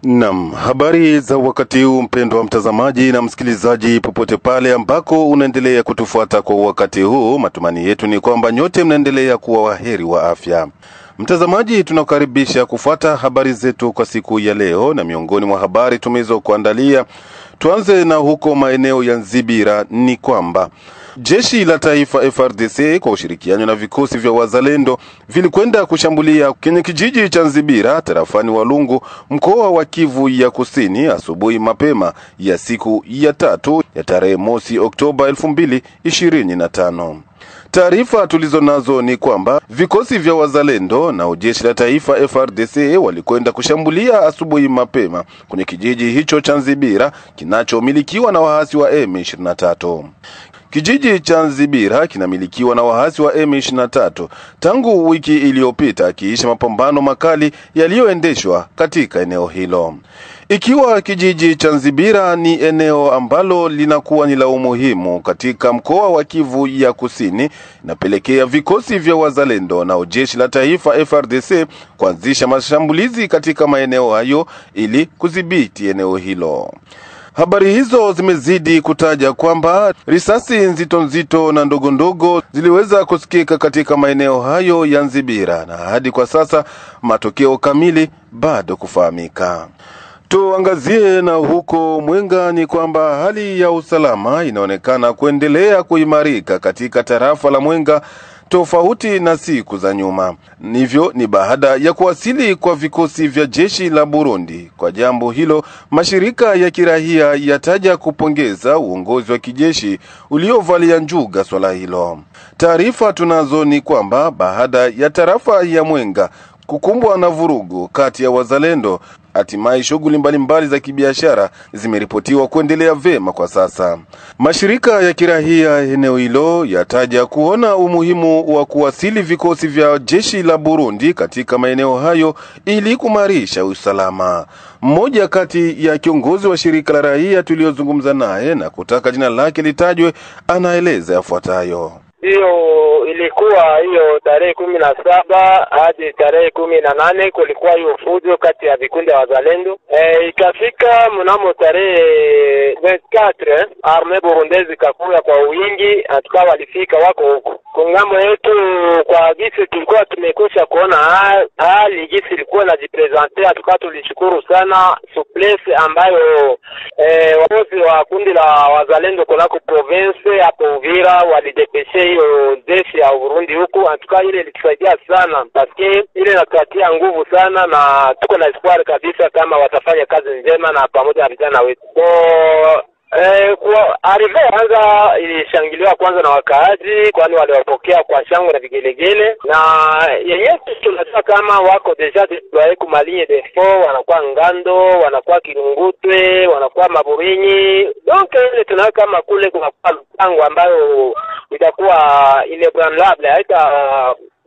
Naam, habari za wakati huu mpendwa mtazamaji na msikilizaji popote pale ambako unaendelea kutufuata kwa wakati huu. Matumani yetu ni kwamba nyote mnaendelea kuwa waheri wa afya. Mtazamaji, tunakukaribisha kufuata habari zetu kwa siku ya leo, na miongoni mwa habari tumezokuandalia, tuanze na huko maeneo ya Nzibira. Ni kwamba jeshi la taifa FARDC kwa ushirikiano na vikosi vya wazalendo vilikwenda kushambulia kwenye kijiji cha Nzibira tarafani Walungu, mkoa wa Kivu ya Kusini asubuhi mapema ya siku ya tatu ya tarehe mosi Oktoba 2025. Taarifa tulizo nazo ni kwamba vikosi vya wazalendo na jeshi la taifa FARDC walikwenda kushambulia asubuhi mapema kwenye kijiji hicho cha Nzibira kinachomilikiwa na waasi wa M23. Kijiji cha Nzibira kinamilikiwa na waasi wa M23 tangu wiki iliyopita, kiisha mapambano makali yaliyoendeshwa katika eneo hilo. Ikiwa kijiji cha Nzibira ni eneo ambalo linakuwa ni la umuhimu katika mkoa wa Kivu ya Kusini, inapelekea vikosi vya wazalendo na jeshi la taifa FARDC kuanzisha mashambulizi katika maeneo hayo ili kudhibiti eneo hilo. Habari hizo zimezidi kutaja kwamba risasi nzito na ndogo ziliweza kusikika katika maeneo hayo ya Nzibira, na hadi kwa sasa matokeo kamili bado kufahamika. Tuangazie na huko Mwenga. Ni kwamba hali ya usalama inaonekana kuendelea kuimarika katika tarafa la Mwenga tofauti na siku za nyuma. Hivyo ni baada ya kuwasili kwa vikosi vya jeshi la Burundi. Kwa jambo hilo, mashirika ya kirahia yataja kupongeza uongozi wa kijeshi uliovalia njuga swala hilo. Taarifa tunazo ni kwamba baada ya tarafa ya Mwenga kukumbwa na vurugu kati ya wazalendo, hatimaye shughuli mbalimbali za kibiashara zimeripotiwa kuendelea vema kwa sasa. Mashirika ya kirahia eneo hilo yataja kuona umuhimu wa kuwasili vikosi vya jeshi la Burundi katika maeneo hayo ili kumarisha usalama. Mmoja kati ya kiongozi wa shirika la raia tuliozungumza naye na kutaka jina lake litajwe, anaeleza yafuatayo. Hiyo ilikuwa hiyo tarehe 17 hadi tarehe 18 kulikuwa hiyo fujo kati ya vikundi ya wazalendo. Ikafika mnamo tarehe 24 arme burundezi kakuya kwa wingi, atuka walifika wako huko. Kungambo yetu kwa gisi tulikuwa tumekosha kuona hali gisi ilikuwa inajipresente, atuka tulishukuru sana souplesse ambayo wakozi wa kundi la wazalendo kunako province hapo Uvira walidepeshe hiyo jeshi ya Burundi huku. Atuka ile ilitusaidia sana paske ile inatupatia nguvu sana, na tuko na espoir kabisa kama watafanya kazi njema na pamoja na vijana wetu. Kwa arrive kwanza ilishangiliwa kwanza na wakaaji, kwani waliwapokea kwa shangwe na vigelegele, na yenyewe tunajua kama wako deja deploye ku maligne de fort, wanakuwa Ngando, wanakuwa Kirungutwe, wanakuwa Maburinyi. Donc ile tunaona kama kule kuna mpango ambayo itakuwa inebranlable, haita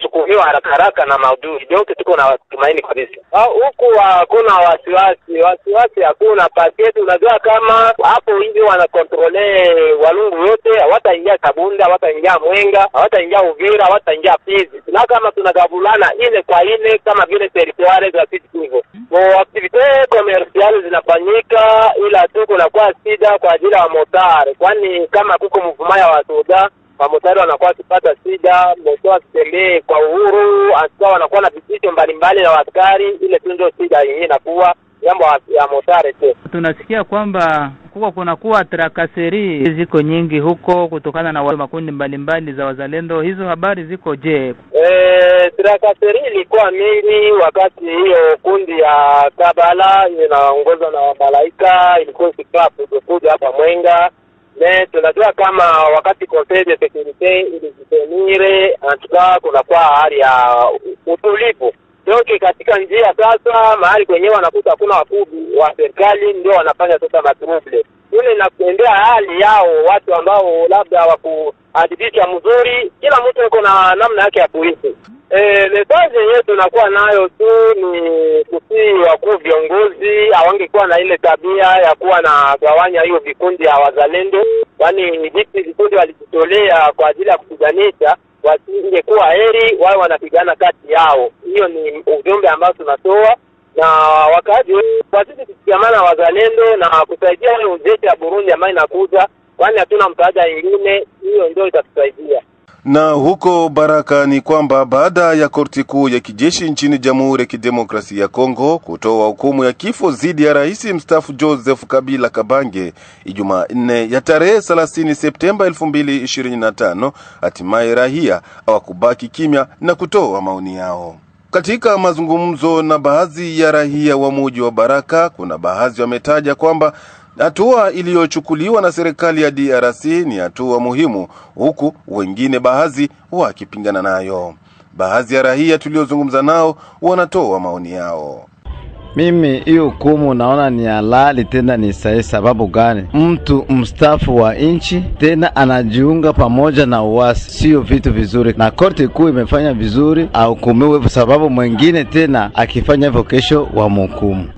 sukumiwa haraka na maudhui. Donc tuko na tumaini kabisa. Huku hakuna wasiwasi hakuna paketi. Unajua kama hapo hivi wanakontrole Walungu yote, hawataingia Kabunda, hawataingia Mwenga, hawataingia Uvira, hawataingia Fizi. Na kama tunagabulana ile kwa ile kama vile territoire za Kivu. Kwa activite commercial zinafanyika, ila tu kuna kwa sida kwa ajili ya motari. Kwani kama kuko mvumaya wa soda, wamotari wanakuwa wakipata sida, moto wakitembee kwa uhuru, atuka wanakuwa na vitisho mbalimbali na askari. Ile ndio sida yenyewe inakuwa jambo ya motari tu. Tunasikia kwamba kunakuwa trakaseri ziko nyingi huko kutokana na makundi mbalimbali za wazalendo. Hizo habari ziko je? Trakaseri ilikuwa mingi wakati hiyo kundi ya Kabala inaongozwa na Malaika ilikuwa ikikuja hapa Mwenga. Tunajua kama wakati Conseil de Sécurité ilijitenire, antuka kunakuwa hali ya utulivu. Donc katika njia sasa mahali kwenyewe wanakuta kuna wakubwa wa serikali ndio wanafanya sasa matrouble. Ile inakuendea hali yao watu ambao labda hawakuadhibisha mzuri, kila mtu yuko na namna yake ya kuishi. Message yetu tunakuwa nayo tu ni kusi wakuu viongozi hawangekuwa na ile tabia ya kuwa na gawanya hiyo vikundi ya wazalendo, kwani vikundi walijitolea kwa ajili ya kupiganisha, wasingekuwa heri wao wanapigana kati yao. Hiyo ni ujumbe ambao tunatoa na wakati wazidi kusikamana wazalendo na kusaidia jeshi ya Burundi ambayo inakuja, kwani hatuna msaada mwingine, hiyo ndio itatusaidia. Na huko Baraka ni kwamba baada ya korti kuu ya kijeshi nchini Jamhuri ya Kidemokrasia ya Kongo kutoa hukumu ya kifo dhidi ya rais mstaafu Joseph Kabila Kabange Ijumaa 4 ya tarehe 30 Septemba 2025, hatimaye raia hawakubaki kimya na kutoa maoni yao. Katika mazungumzo na baadhi ya raia wa mji wa Baraka, kuna baadhi wametaja kwamba hatua iliyochukuliwa na serikali ya DRC ni hatua muhimu, huku wengine baadhi wakipingana nayo. Baadhi ya raia tuliozungumza nao wanatoa maoni yao. Mimi hiyo hukumu naona ni halali tena ni sahihi. Sababu gani? Mtu mstaafu wa nchi tena anajiunga pamoja na uasi, sio vitu vizuri, na korti kuu imefanya vizuri ahukumiwe, sababu mwingine tena akifanya hivyo kesho wa mhukumu.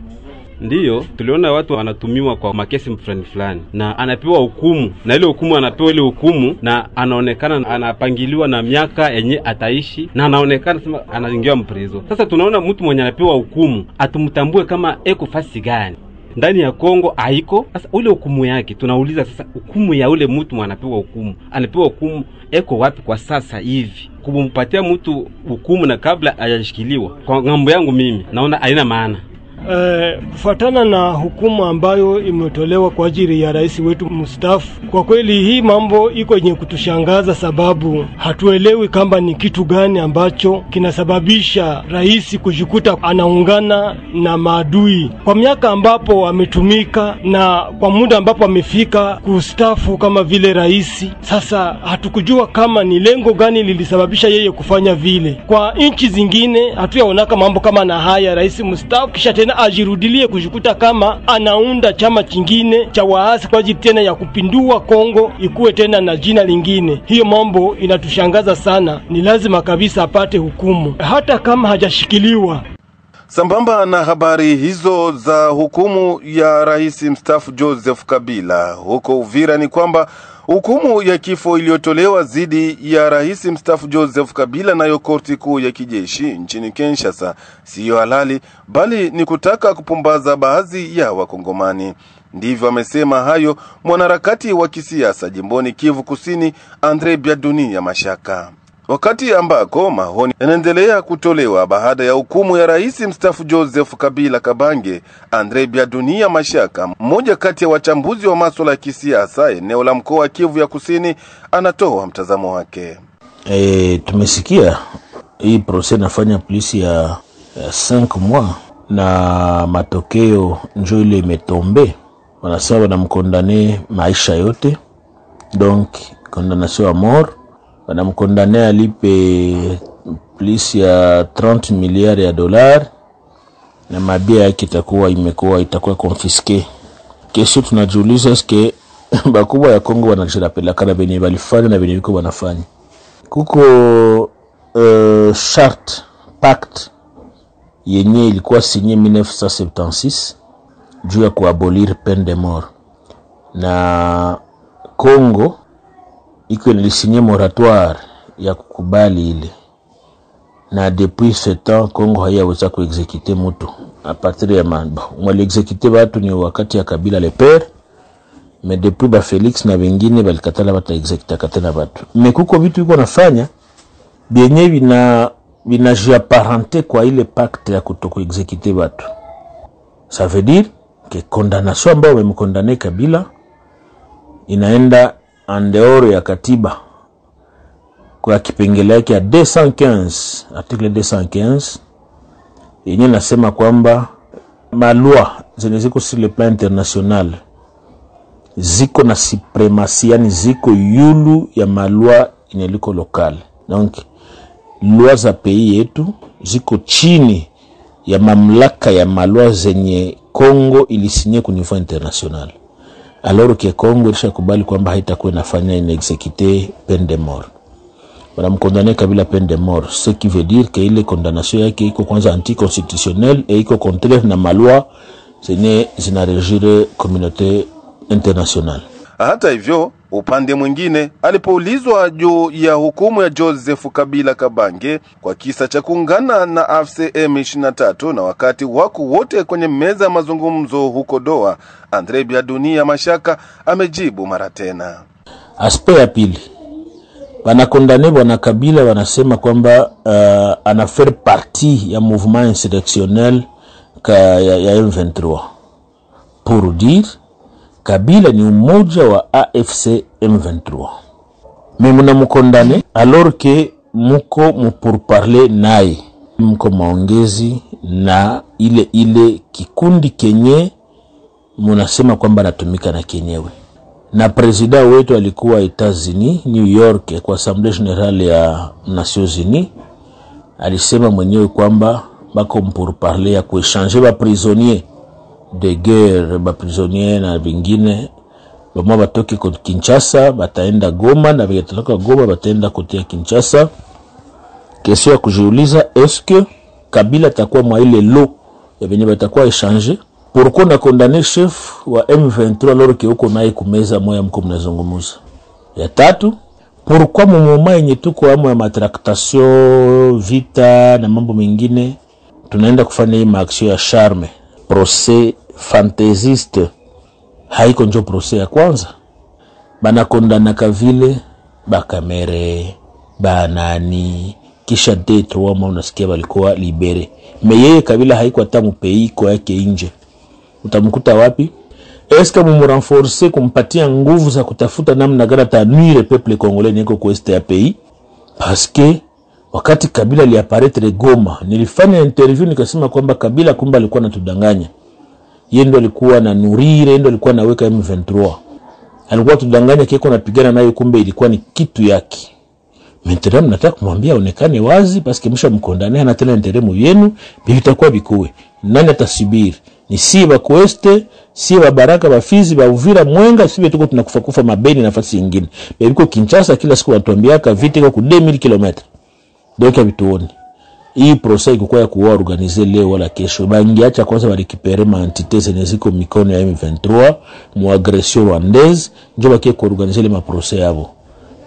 Ndiyo, tuliona watu wanatumiwa kwa makesi fulani na anapewa hukumu, na ile hukumu anapewa ile hukumu na anaonekana anapangiliwa na miaka yenye ataishi, na anaonekana sema anaingia mprezo. Sasa tunaona mtu mwenye anapewa hukumu atumtambue kama eko fasi gani ndani ya Kongo haiko. Sasa ule hukumu yake tunauliza, sasa hukumu ya ule mtu anapewa hukumu eko wapi kwa sasa hivi? Kumpatia mtu hukumu na kabla hajashikiliwa, kwa ngambo yangu mimi naona haina maana. Kufuatana na hukumu ambayo imetolewa kwa ajili ya rais wetu mstaafu, kwa kweli hii mambo iko yenye kutushangaza, sababu hatuelewi kama ni kitu gani ambacho kinasababisha rais kujikuta anaungana na maadui kwa miaka ambapo ametumika na kwa muda ambapo amefika kustaafu kama vile rais. Sasa hatukujua kama ni lengo gani lilisababisha yeye kufanya vile. Kwa nchi zingine hatuyaonaka mambo kama na haya, rais mstaafu kisha tena ajirudilie kujikuta kama anaunda chama kingine cha waasi kwa ajili tena ya kupindua Kongo ikuwe tena na jina lingine. Hiyo mambo inatushangaza sana. Ni lazima kabisa apate hukumu hata kama hajashikiliwa. Sambamba na habari hizo za hukumu ya rais mstaafu Joseph Kabila, huko Uvira ni kwamba hukumu ya kifo iliyotolewa dhidi ya rais mstaafu Joseph Kabila nayo korti kuu ya kijeshi nchini Kinshasa siyo halali, bali ni kutaka kupumbaza baadhi ya Wakongomani. Ndivyo amesema hayo mwanaharakati wa kisiasa jimboni Kivu Kusini Andre Biadunia Mashaka. Wakati ambako maoni yanaendelea kutolewa baada ya hukumu ya rais mstaafu Joseph Kabila Kabange, Andre Biadunia Mashaka, mmoja kati ya wachambuzi wa masuala ya kisiasa eneo la mkoa wa Kivu ya Kusini, anatoa mtazamo wake. Tumesikia hii procès nafanya polisi ya 5 mois na matokeo njoo ile imetombe. Wanasema wanamkondane maisha yote, donc condamnation à mort. Wanamkondane alipe polisi ya 30 miliari ya dollars na mabia yake itakuwa confisqué. Kesho tunajiuliza eske bakubwa ya Kongo wanajirapela kana benye balifanya na benye biko wanafanya. Kuko charte pacte yenye ilikuwa signé 1976 juu ya kuabolir peine de mort, na Kongo iko ilisigné moratoire ya kukubali ile, na depuis ce temps Kongo hayaweza kuexécuter mtu a partir ya mambo wale exécuter watu ni wakati ya Kabila le père, mais depuis ba Felix na wengine balikatala bata exécuter katana watu. Mais kuko vitu iko nafanya bienye vinajiapparenter kwa ile pacte ya kutoko exécuter watu. Ça veut dire que condamnation ambayo wamemkondane Kabila inaenda en dehors ya katiba kwa kipengele yake ya 215, article 215 yenye nasema kwamba maloi zenye ziko sur le plan international ziko na supremacy, yani ziko yulu ya maloi ineliko lokal. Donc loi za pays yetu ziko chini ya mamlaka ya maloi zenye Kongo ilisinye ku niveau international. Alors que Kongo ilishakubali kwamba haitakuwa inafanya inexécuter peine de mort. Wanamkondane Kabila peine de mort, ce qui veut dire que ile condamnation yake iko kwanza anticonstitutionnelle et iko contraire na maloi zenye zinarégir communauté internationale. Hata hivyo, upande mwingine, alipoulizwa juu ya hukumu ya Joseph Kabila Kabange kwa kisa cha kuungana na AFC M23 na wakati wako wote kwenye meza ya mazungumzo huko Doha, Andre Biadunia Mashaka amejibu mara tena. Aspe ya pili, wanakondane bwana Kabila, wanasema kwamba ana faire partie ya mouvement insurrectionnel ya M23. Pour dire Kabila ni umoja wa AFC M23. Mais muna mukondane alors que muko mupurparler naye, mko maongezi na ile kikundi kenye munasema kwamba natumika na kenyewe. Na president wetu alikuwa Etats-Unis, New York, kwa Assemblée Générale ya Nations Unies, alisema mwenyewe kwamba bako mpurparler ya kuéchanger ba prisonniers de guerre, ba prisonniers na vingine bama batoke kwa Kinshasa bataenda Goma, na wakitoka Goma bataenda kote Kinshasa. Kesho ya kujiuliza, est-ce que Kabila takuwa mwa ile lo ya benye batakuwa échanger? Pourquoi na condamner chef wa M23 alors que uko naye kumeza moya mko mnazungumuza? Ya tatu, pourquoi mumoma yenye tuko amo ya matractation, vita na mambo mengine tunaenda kufanya hii maaction ya charme, procès fantaisiste? Haiko njo procès ya kwanza. Bana kondana Kavile, Bakamere, banani, kisha D3 mwa unasikia walikuwa libere. Me yeye Kabila haiko hata mupei kwa yake inje. Utamkuta wapi? Eska murenforcer kumpatia nguvu za kutafuta namna gani tanuire peuple congolais niko kwa este ya pays? Parce que wakati Kabila aliapparaître Goma, nilifanya interview nikasema kwamba Kabila kumba alikuwa anatudanganya. Yeye ndo alikuwa na nurire, yeye ndo alikuwa anaweka M23. Alikuwa tudanganya kiko napigana nayo, kumbe ilikuwa ni kitu yake. Maintenant nataka kumwambia aonekane wazi parce que msha mkondane ana tena interemu yenu, bitakuwa bikuwe. Nani atasubiri? Ni si ba Kweste, si ba Baraka, ba Fizi, ba Uvira, Mwenga, sibe tuko tunakufa mabeni nafasi nyingine. Biko Kinshasa kila siku watuambiaka vita iko ku 2000 km. Donc habituoni. Hii procès iko ya kuwa organiser leo wala kesho. Bangiacha kwanza barekipere ma entité zeneziko mikono ya M23, mu agression rwandaise, ndio bakie ku organiser le ma procès yabo.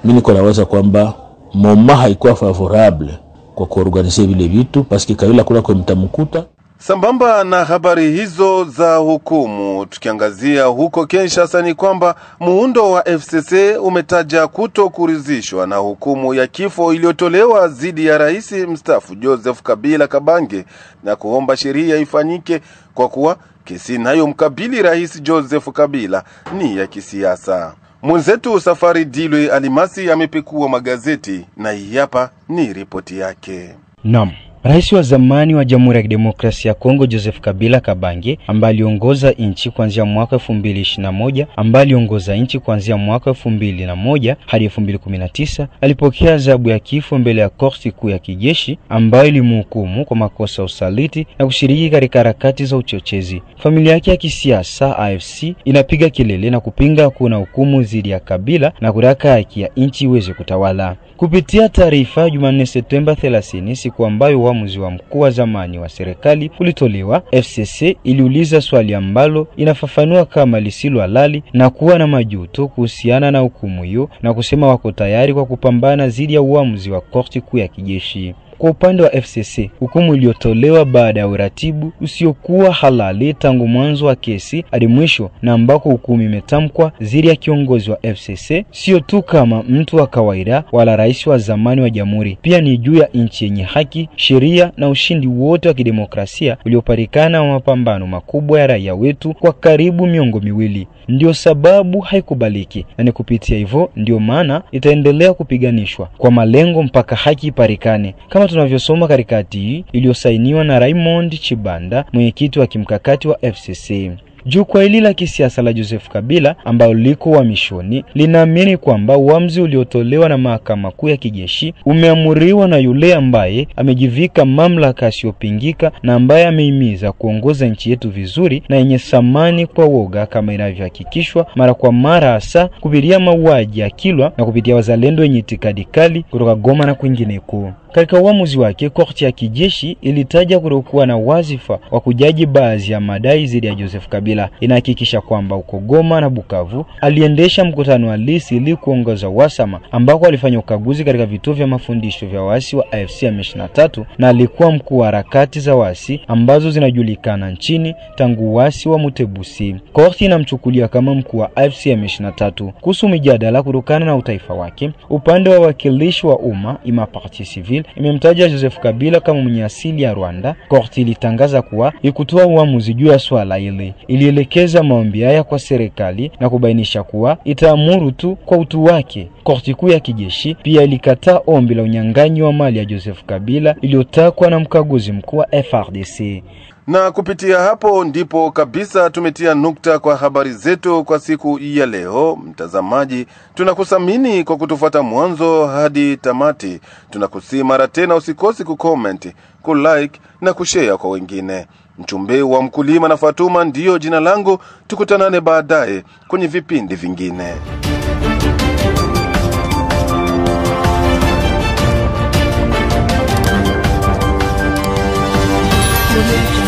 Mimi niko nawaza kwamba moma haikuwa favorable kwa kuorganize vile vitu parce que Kabila kula kwa mtamkuta. Sambamba na habari hizo za hukumu, tukiangazia huko Kinshasa ni kwamba muundo wa FCC umetaja kutokuridhishwa na hukumu ya kifo iliyotolewa dhidi ya rais mstaafu Joseph Kabila Kabange na kuomba sheria ifanyike kwa kuwa kesi nayo mkabili rais Joseph Kabila ni ya kisiasa. Mwenzetu Safari Dilwe Alimasi amepekua magazeti na hii hapa ni ripoti yake. Naam. Rais wa zamani wa Jamhuri ya Kidemokrasia ya Kongo Joseph Kabila Kabange, ambaye aliongoza nchi kuanzia mwaka 2021, ambaye aliongoza nchi kuanzia mwaka 2001 hadi 2019, alipokea adhabu ya kifo mbele ya korti kuu ya kijeshi ambayo ilimhukumu kwa makosa ya usaliti na kushiriki katika harakati za uchochezi. Familia yake ya kisiasa AFC inapiga kelele na kupinga kuna hukumu dhidi ya Kabila na kutaka haki ya nchi iweze kutawala. Kupitia taarifa Jumanne Septemba 30, siku ambayo uamuzi wa mkuu wa zamani wa serikali ulitolewa, FCC iliuliza swali ambalo inafafanua kama lisilo halali na kuwa na majuto kuhusiana na hukumu hiyo, na kusema wako tayari kwa kupambana dhidi ya uamuzi wa korti kuu ya kijeshi. Kwa upande wa FCC, hukumu iliyotolewa baada ya uratibu usiokuwa halali tangu mwanzo wa kesi hadi mwisho, na ambako hukumu imetamkwa dhidi ya kiongozi wa FCC sio tu kama mtu wa kawaida wala rais wa zamani wa jamhuri, pia ni juu ya nchi yenye haki, sheria na ushindi wote wa kidemokrasia uliopatikana wa mapambano makubwa ya raia wetu kwa karibu miongo miwili. Ndio sababu haikubaliki, na ni kupitia hivyo ndio maana itaendelea kupiganishwa kwa malengo mpaka haki ipatikane, kama tunavyosoma katika hati hii iliyosainiwa na Raymond Chibanda, mwenyekiti wa kimkakati wa FCC. Jukwaa hili la kisiasa la Joseph Kabila ambao liko uhamishoni linaamini kwamba uamuzi uliotolewa na mahakama kuu ya kijeshi umeamuriwa na yule ambaye amejivika mamlaka asiyopingika na ambaye amehimiza kuongoza nchi yetu vizuri na yenye thamani kwa woga, kama inavyohakikishwa mara kwa mara, hasa kupitia mauaji ya Kilwa na kupitia wazalendo wenye itikadi kali kutoka Goma na kwingineko. Katika uamuzi wake, korti ya kijeshi ilitaja kutokuwa na wazifa wa kujaji baadhi ya madai dhidi ya Joseph Kabila. Inahakikisha kwamba uko Goma na Bukavu aliendesha mkutano halisi ili kuongoza wasama ambako alifanya ukaguzi katika vituo vya mafundisho vya waasi wa AFC M23 na alikuwa mkuu wa harakati za waasi ambazo zinajulikana nchini tangu waasi wa Mutebusi. Korti inamchukulia kama mkuu wa AFC M23. Kuhusu mijadala kutokana na utaifa wake, upande wa wakilishi wa umma ima parti civil imemtaja Joseph Kabila kama mwenye asili ya Rwanda. Korti ilitangaza kuwa ikutoa uamuzi juu ya swala hili. Ilielekeza maombi haya kwa serikali na kubainisha kuwa itaamuru tu kwa utu wake. Korti kuu ya kijeshi pia ilikataa ombi la unyang'anyi wa mali ya Joseph Kabila iliyotakwa na mkaguzi mkuu wa FARDC. Na kupitia hapo ndipo kabisa tumetia nukta kwa habari zetu kwa siku ya leo. Mtazamaji, tunakusamini kwa kutufuata mwanzo hadi tamati. Tunakusihi mara tena usikosi kucomment, kulike na kushare kwa wengine. Mchumbe wa mkulima na Fatuma ndiyo jina langu. Tukutanane baadaye kwenye vipindi vingine. Thank you.